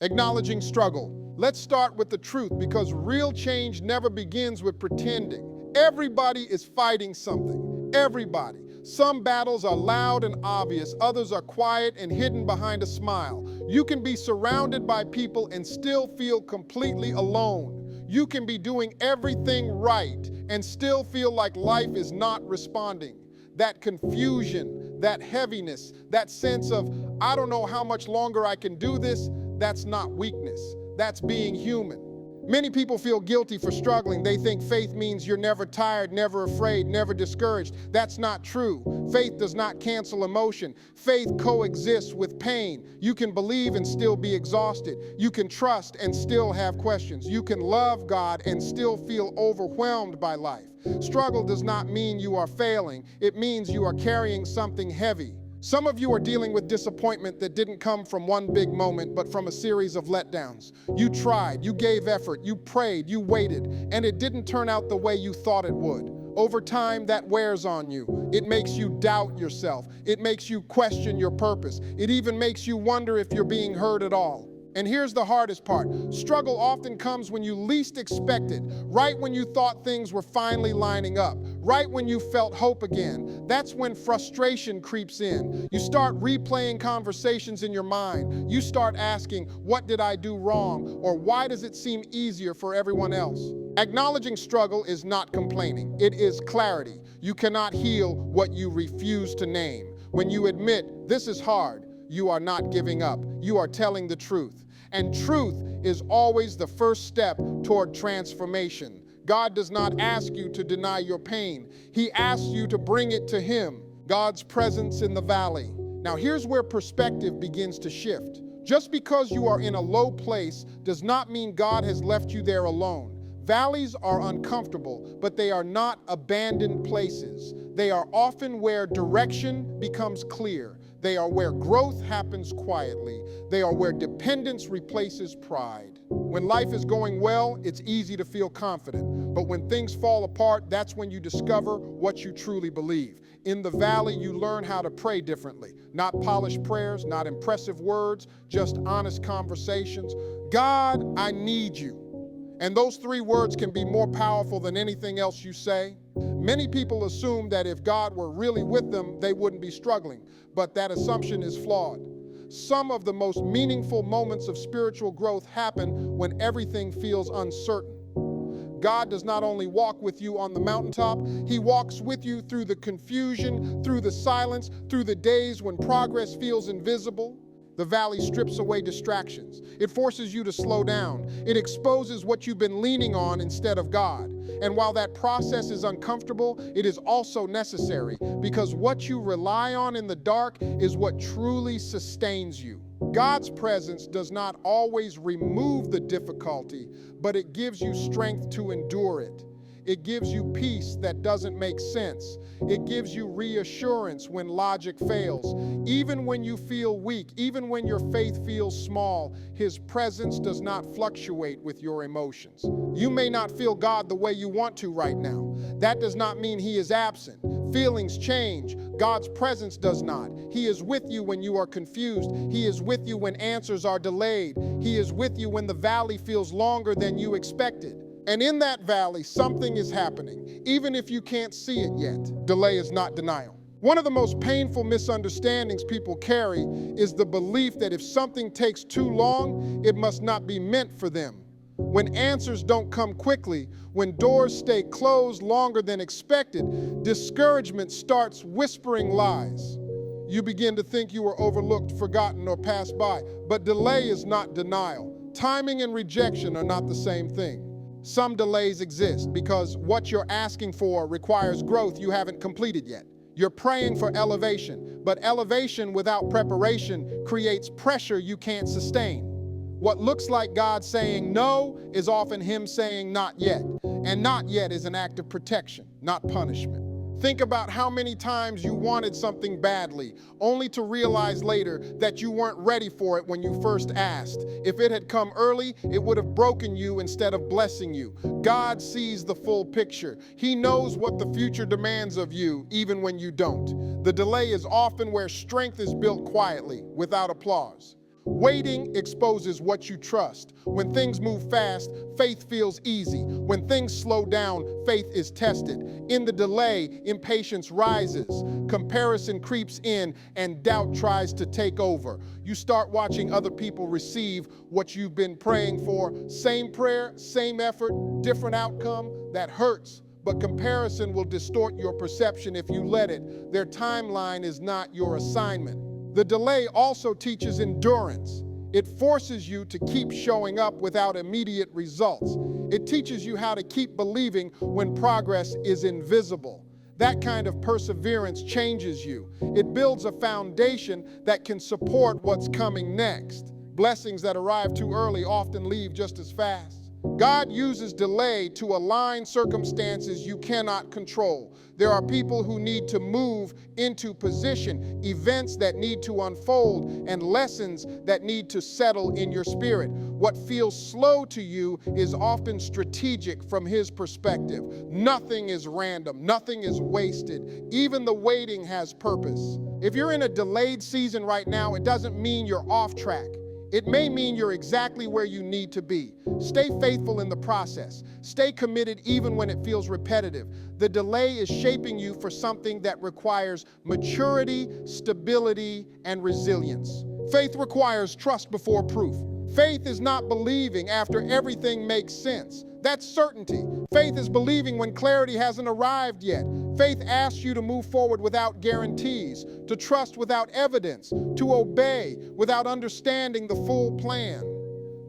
Acknowledging struggle. Let's start with the truth because real change never begins with pretending. Everybody is fighting something. Everybody. Some battles are loud and obvious, others are quiet and hidden behind a smile. You can be surrounded by people and still feel completely alone. You can be doing everything right and still feel like life is not responding. That confusion, that heaviness, that sense of, I don't know how much longer I can do this, that's not weakness. That's being human. Many people feel guilty for struggling. They think faith means you're never tired, never afraid, never discouraged. That's not true. Faith does not cancel emotion. Faith coexists with pain. You can believe and still be exhausted. You can trust and still have questions. You can love God and still feel overwhelmed by life. Struggle does not mean you are failing. It means you are carrying something heavy. Some of you are dealing with disappointment that didn't come from one big moment, but from a series of letdowns. You tried, you gave effort, you prayed, you waited, and it didn't turn out the way you thought it would. Over time, that wears on you. It makes you doubt yourself. It makes you question your purpose. It even makes you wonder if you're being heard at all. And here's the hardest part. Struggle often comes when you least expect it, right when you thought things were finally lining up, right when you felt hope again. That's when frustration creeps in. You start replaying conversations in your mind. You start asking, what did I do wrong? Or why does it seem easier for everyone else? Acknowledging struggle is not complaining. It is clarity. You cannot heal what you refuse to name. When you admit, this is hard, you are not giving up. You are telling the truth. And truth is always the first step toward transformation. God does not ask you to deny your pain. He asks you to bring it to Him. God's presence in the valley. Now here's where perspective begins to shift. Just because you are in a low place does not mean God has left you there alone. Valleys are uncomfortable, but they are not abandoned places. They are often where direction becomes clear. They are where growth happens quietly. They are where dependence replaces pride. When life is going well, it's easy to feel confident. But when things fall apart, that's when you discover what you truly believe. In the valley, you learn how to pray differently. Not polished prayers, not impressive words, just honest conversations. God, I need you. And those three words can be more powerful than anything else you say. Many people assume that if God were really with them, they wouldn't be struggling. But that assumption is flawed. Some of the most meaningful moments of spiritual growth happen when everything feels uncertain. God does not only walk with you on the mountaintop, He walks with you through the confusion, through the silence, through the days when progress feels invisible. The valley strips away distractions. It forces you to slow down. It exposes what you've been leaning on instead of God. And while that process is uncomfortable, it is also necessary because what you rely on in the dark is what truly sustains you. God's presence does not always remove the difficulty, but it gives you strength to endure it. It gives you peace that doesn't make sense. It gives you reassurance when logic fails. Even when you feel weak, even when your faith feels small, His presence does not fluctuate with your emotions. You may not feel God the way you want to right now. That does not mean He is absent. Feelings change. God's presence does not. He is with you when you are confused. He is with you when answers are delayed. He is with you when the valley feels longer than you expected. And in that valley, something is happening, even if you can't see it yet. Delay is not denial. One of the most painful misunderstandings people carry is the belief that if something takes too long, it must not be meant for them. When answers don't come quickly, when doors stay closed longer than expected, discouragement starts whispering lies. You begin to think you were overlooked, forgotten, or passed by. But delay is not denial. Timing and rejection are not the same thing. Some delays exist because what you're asking for requires growth you haven't completed yet. You're praying for elevation, but elevation without preparation creates pressure you can't sustain. What looks like God saying no is often Him saying not yet. And not yet is an act of protection, not punishment. Think about how many times you wanted something badly, only to realize later that you weren't ready for it when you first asked. If it had come early, it would have broken you instead of blessing you. God sees the full picture. He knows what the future demands of you, even when you don't. The delay is often where strength is built quietly, without applause. Waiting exposes what you trust. When things move fast, faith feels easy. When things slow down, faith is tested. In the delay, impatience rises. Comparison creeps in and doubt tries to take over. You start watching other people receive what you've been praying for. Same prayer, same effort, different outcome. That hurts. But comparison will distort your perception if you let it. Their timeline is not your assignment. The delay also teaches endurance. It forces you to keep showing up without immediate results. It teaches you how to keep believing when progress is invisible. That kind of perseverance changes you. It builds a foundation that can support what's coming next. Blessings that arrive too early often leave just as fast. God uses delay to align circumstances you cannot control. There are people who need to move into position, events that need to unfold, and lessons that need to settle in your spirit. What feels slow to you is often strategic from His perspective. Nothing is random, nothing is wasted. Even the waiting has purpose. If you're in a delayed season right now, it doesn't mean you're off track. It may mean you're exactly where you need to be. Stay faithful in the process. Stay committed even when it feels repetitive. The delay is shaping you for something that requires maturity, stability, and resilience. Faith requires trust before proof. Faith is not believing after everything makes sense. That's certainty. Faith is believing when clarity hasn't arrived yet. Faith asks you to move forward without guarantees, to trust without evidence, to obey without understanding the full plan.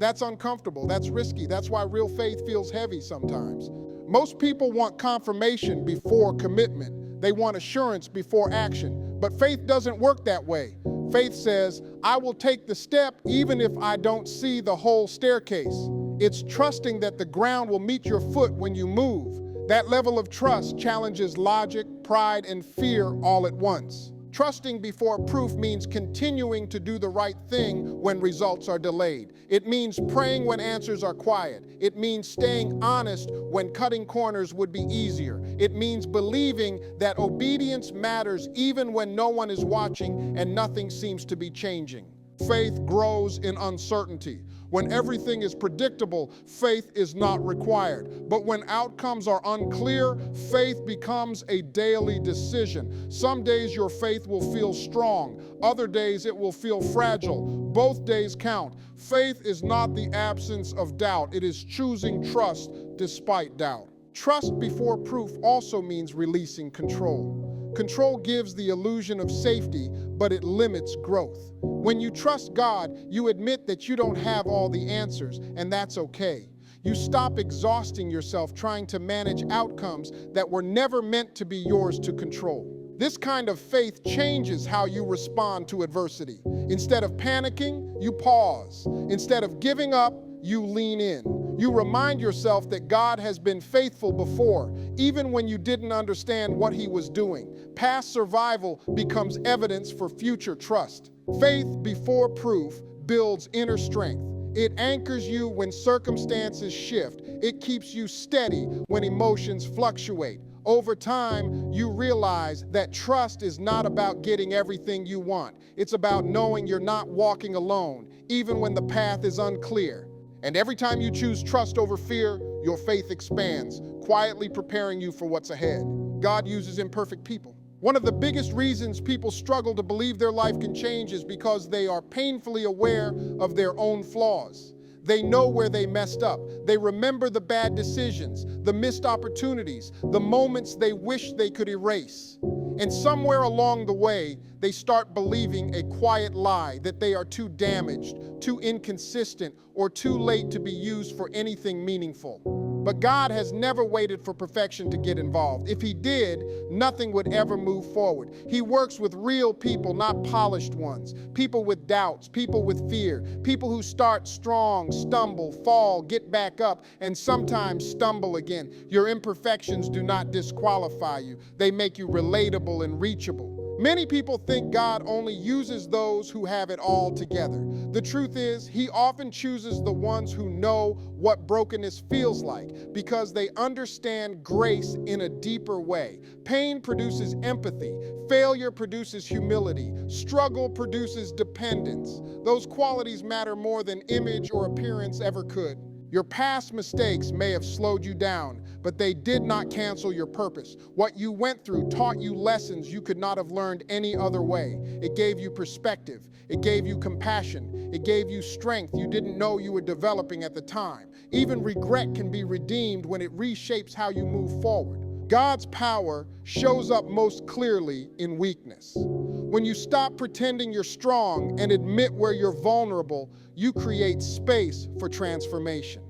That's uncomfortable, that's risky, that's why real faith feels heavy sometimes. Most people want confirmation before commitment. They want assurance before action. But faith doesn't work that way. Faith says, I will take the step even if I don't see the whole staircase. It's trusting that the ground will meet your foot when you move. That level of trust challenges logic, pride, and fear all at once. Trusting before proof means continuing to do the right thing when results are delayed. It means praying when answers are quiet. It means staying honest when cutting corners would be easier. It means believing that obedience matters even when no one is watching and nothing seems to be changing. Faith grows in uncertainty. When everything is predictable, faith is not required. But when outcomes are unclear, faith becomes a daily decision. Some days your faith will feel strong. Other days it will feel fragile. Both days count. Faith is not the absence of doubt. It is choosing trust despite doubt. Trust before proof also means releasing control. Control gives the illusion of safety, but it limits growth. When you trust God, you admit that you don't have all the answers, and that's okay. You stop exhausting yourself trying to manage outcomes that were never meant to be yours to control. This kind of faith changes how you respond to adversity. Instead of panicking, you pause. Instead of giving up, you lean in. You remind yourself that God has been faithful before, even when you didn't understand what He was doing. Past survival becomes evidence for future trust. Faith before proof builds inner strength. It anchors you when circumstances shift. It keeps you steady when emotions fluctuate. Over time, you realize that trust is not about getting everything you want. It's about knowing you're not walking alone, even when the path is unclear. And every time you choose trust over fear, your faith expands, quietly preparing you for what's ahead. God uses imperfect people. One of the biggest reasons people struggle to believe their life can change is because they are painfully aware of their own flaws. They know where they messed up. They remember the bad decisions, the missed opportunities, the moments they wish they could erase. And somewhere along the way, they start believing a quiet lie that they are too damaged, too inconsistent, or too late to be used for anything meaningful. But God has never waited for perfection to get involved. If He did, nothing would ever move forward. He works with real people, not polished ones. People with doubts, people with fear, people who start strong, stumble, fall, get back up, and sometimes stumble again. Your imperfections do not disqualify you. They make you relatable and reachable. Many people think God only uses those who have it all together. The truth is, He often chooses the ones who know what brokenness feels like because they understand grace in a deeper way. Pain produces empathy. Failure produces humility. Struggle produces dependence. Those qualities matter more than image or appearance ever could. Your past mistakes may have slowed you down, but they did not cancel your purpose. What you went through taught you lessons you could not have learned any other way. It gave you perspective. It gave you compassion. It gave you strength you didn't know you were developing at the time. Even regret can be redeemed when it reshapes how you move forward. God's power shows up most clearly in weakness. When you stop pretending you're strong and admit where you're vulnerable, you create space for transformation.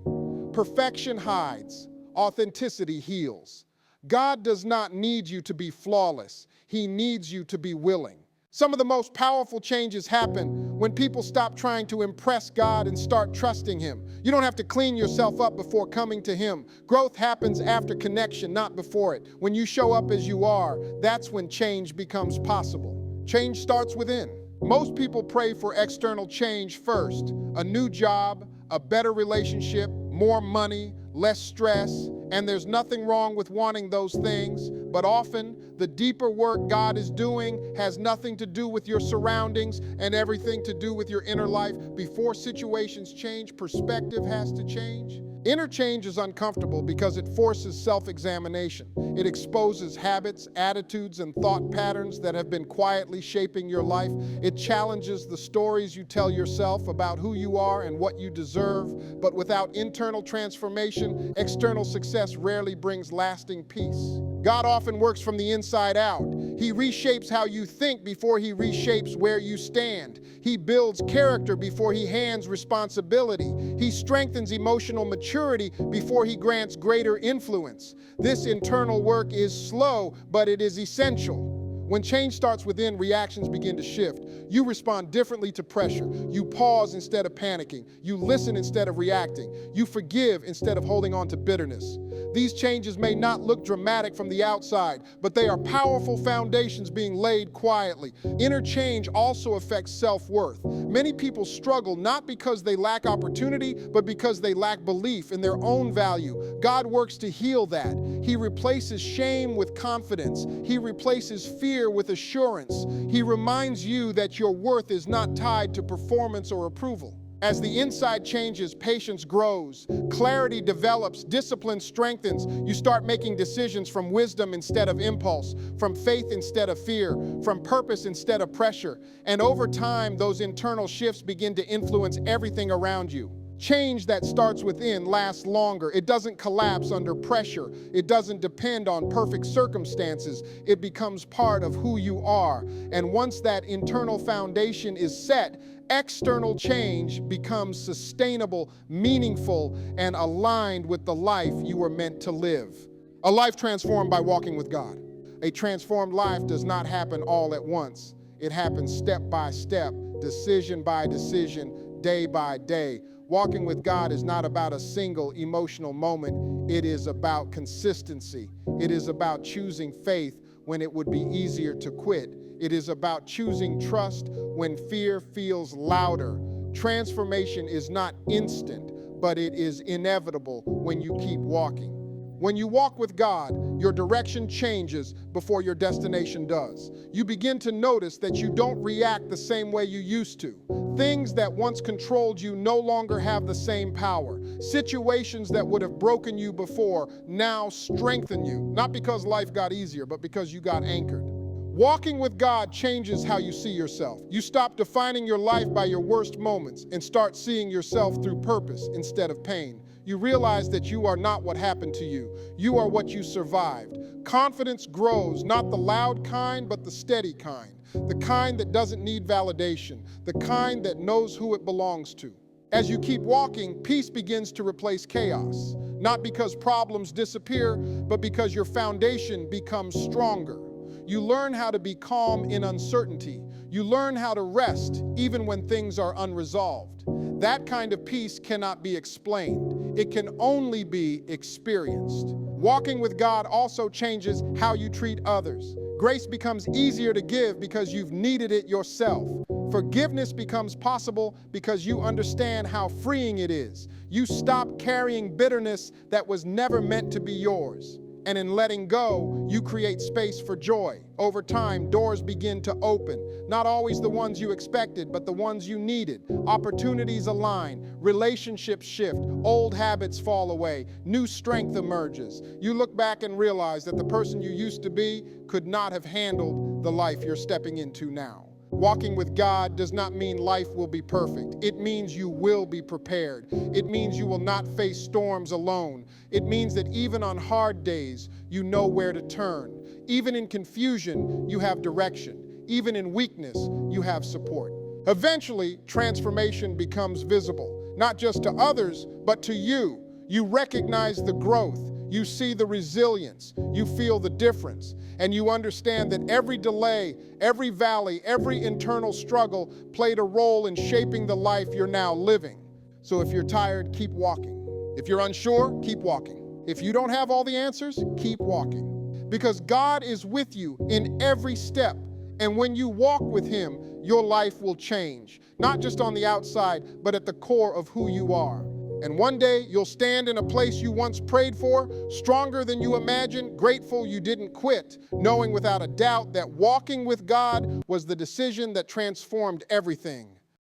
Perfection hides, authenticity heals. God does not need you to be flawless. He needs you to be willing. Some of the most powerful changes happen when people stop trying to impress God and start trusting Him. You don't have to clean yourself up before coming to Him. Growth happens after connection, not before it. When you show up as you are, that's when change becomes possible. Change starts within. Most people pray for external change first. A new job, a better relationship, more money, less stress, and there's nothing wrong with wanting those things, but often the deeper work God is doing has nothing to do with your surroundings and everything to do with your inner life. Before situations change, perspective has to change. Inner change is uncomfortable because it forces self-examination. It exposes habits, attitudes, and thought patterns that have been quietly shaping your life. It challenges the stories you tell yourself about who you are and what you deserve. But without internal transformation, external success rarely brings lasting peace. God often works from the inside out. He reshapes how you think before He reshapes where you stand. He builds character before He hands responsibility. He strengthens emotional maturity before He grants greater influence. This internal work is slow, but it is essential. When change starts within, reactions begin to shift. You respond differently to pressure. You pause instead of panicking. You listen instead of reacting. You forgive instead of holding on to bitterness. These changes may not look dramatic from the outside, but they are powerful foundations being laid quietly. Inner change also affects self-worth. Many people struggle not because they lack opportunity, but because they lack belief in their own value. God works to heal that. He replaces shame with confidence. He replaces fear with assurance. He reminds you that your worth is not tied to performance or approval. As the inside changes, patience grows, clarity develops, discipline strengthens. You start making decisions from wisdom instead of impulse, from faith instead of fear, from purpose instead of pressure. And over time, those internal shifts begin to influence everything around you. Change that starts within lasts longer. It doesn't collapse under pressure. It doesn't depend on perfect circumstances. It becomes part of who you are. And once that internal foundation is set, external change becomes sustainable, meaningful, and aligned with the life you were meant to live. A life transformed by walking with God. A transformed life does not happen all at once. It happens step by step, decision by decision, day by day. Walking with God is not about a single emotional moment. It is about consistency. It is about choosing faith when it would be easier to quit. It is about choosing trust when fear feels louder. Transformation is not instant, but it is inevitable when you keep walking. When you walk with God, your direction changes before your destination does. You begin to notice that you don't react the same way you used to. Things that once controlled you no longer have the same power. Situations that would have broken you before now strengthen you, not because life got easier, but because you got anchored. Walking with God changes how you see yourself. You stop defining your life by your worst moments and start seeing yourself through purpose instead of pain. You realize that you are not what happened to you. You are what you survived. Confidence grows, not the loud kind, but the steady kind. The kind that doesn't need validation. The kind that knows who it belongs to. As you keep walking, peace begins to replace chaos. Not because problems disappear, but because your foundation becomes stronger. You learn how to be calm in uncertainty. You learn how to rest even when things are unresolved. That kind of peace cannot be explained. It can only be experienced. Walking with God also changes how you treat others. Grace becomes easier to give because you've needed it yourself. Forgiveness becomes possible because you understand how freeing it is. You stop carrying bitterness that was never meant to be yours. And in letting go, you create space for joy. Over time, doors begin to open. Not always the ones you expected, but the ones you needed. Opportunities align, relationships shift, old habits fall away, new strength emerges. You look back and realize that the person you used to be could not have handled the life you're stepping into now. Walking with God does not mean life will be perfect. It means you will be prepared. It means you will not face storms alone. It means that even on hard days, you know where to turn. Even in confusion, you have direction. Even in weakness, you have support. Eventually, transformation becomes visible, not just to others, but to you. You recognize the growth. You see the resilience, you feel the difference, and you understand that every delay, every valley, every internal struggle played a role in shaping the life you're now living. So if you're tired, keep walking. If you're unsure, keep walking. If you don't have all the answers, keep walking. Because God is with you in every step, and when you walk with Him, your life will change, not just on the outside, but at the core of who you are. And one day, you'll stand in a place you once prayed for, stronger than you imagined, grateful you didn't quit, knowing without a doubt that walking with God was the decision that transformed everything.